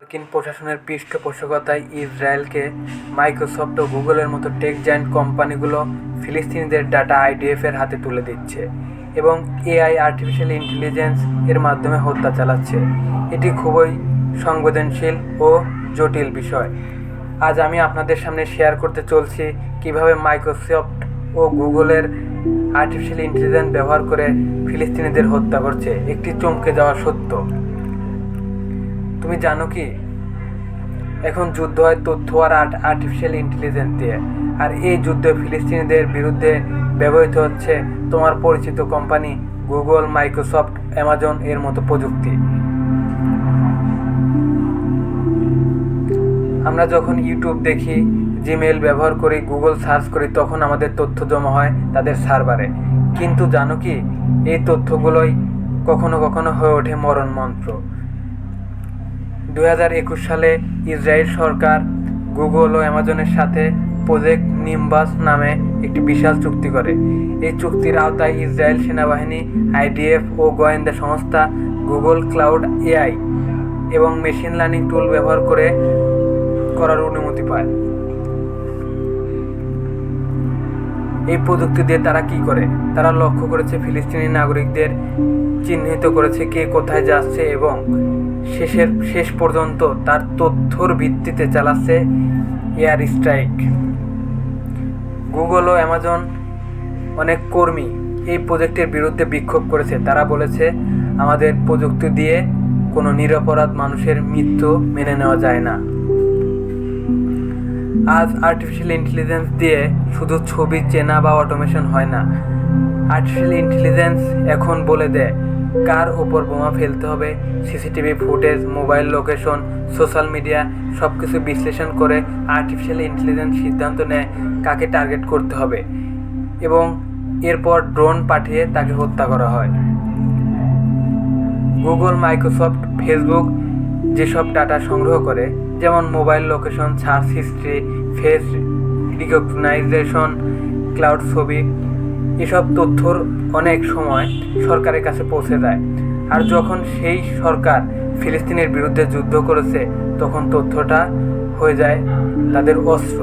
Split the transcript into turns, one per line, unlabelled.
মার্কিন প্রশাসনের পৃষ্ঠপোষকতায় ইসরায়েলকে মাইক্রোসফট ও গুগলের মতো টেক জায়ান্ট কোম্পানিগুলো ফিলিস্তিনিদের ডাটা আইডিএফের হাতে তুলে দিচ্ছে এবং এআই আর্টিফিশিয়াল ইন্টেলিজেন্স এর মাধ্যমে হত্যা চালাচ্ছে। এটি খুবই সংবেদনশীল ও জটিল বিষয়। আজ আমি আপনাদের সামনে শেয়ার করতে চলছি কিভাবে মাইক্রোসফট ও গুগলের আর্টিফিশিয়াল ইন্টেলিজেন্স ব্যবহার করে ফিলিস্তিনিদের হত্যা করছে। একটি চমকে যাওয়া সত্য। তুমি জানো কি, এখন যুদ্ধ হয় তথ্য আর আর্টিফিশিয়াল ইন্টেলিজেন্স দিয়ে, আর এই যুদ্ধে ফিলিস্তিনিদের বিরুদ্ধে ব্যবহৃত হচ্ছে তোমার পরিচিত কোম্পানি গুগল, মাইক্রোসফট, অ্যামাজন এর মতো প্রযুক্তি। আমরা যখন ইউটিউব দেখি, জিমেইল ব্যবহার করি, গুগল সার্চ করি, তখন আমাদের তথ্য জমা হয় তাদের সার্ভারে। কিন্তু জানো কি, এই তথ্যগুলোই কখনো কখনো হয়ে ওঠে মরণ মন্ত্র। 2021 সালে ইসরায়েল সরকার গুগল ও অ্যামাজনের সাথে প্রজেক্ট নিম্বাস নামে একটি বিশাল চুক্তি করে। এই চুক্তির আওতায় ইসরায়েল সেনাবাহিনী, আইডিএফ ও গোয়েন্দা সংস্থা গুগল ক্লাউড এআই এবং মেশিন লার্নিং টুল ব্যবহার করার অনুমতি পায়। এই প্রযুক্তি দিয়ে তারা কি করে? তারা লক্ষ্য করেছে ফিলিস্তিনি নাগরিকদের, চিহ্নিত করেছে কে কোথায় যাচ্ছে এবং শেষ পর্যন্ত তার তথ্যর ভিত্তিতে চালাচ্ছে এয়ার স্ট্রাইক। গুগল ও অ্যামাজন অনেক কর্মী এই প্রজেক্টের বিরুদ্ধে বিক্ষোভ করেছে। তারা বলেছে, আমাদের প্রযুক্তি দিয়ে কোনো নিরপরাধ মানুষের মৃত্যু মেনে নেওয়া যায় না। আজ আর্টিফিশিয়াল ইন্টেলিজেন্স দিয়ে শুধু ছবি চেনা বা অটোমেশন হয় না। আর্টিফিশিয়াল ইন্টেলিজেন্স এখন বলে দেয় কার ওপর বোমা ফেলতে হবে। CCTV footage, mobile location, social media সব কিছু বিশ্লেষণ করে আর্টিফিশিয়াল ইন্টেলিজেন্স সিদ্ধান্ত নেয় কাকে টার্গেট করতে হবে এবং এরপর ড্রোন পাঠিয়ে তাকে হত্যা করা হয়। গুগল, মাইক্রোসফট, ফেসবুক যেসব ডাটা সংগ্রহ করে, যেমন mobile location, search history, face recognition, cloud ছবি, এসব তথ্যর অনেক সময় সরকারের কাছে পৌঁছে যায়। আর যখন সেই সরকার ফিলিস্তিনের বিরুদ্ধে যুদ্ধ করেছে, তখন তথ্যটা হয়ে যায় তাদের অস্ত্র।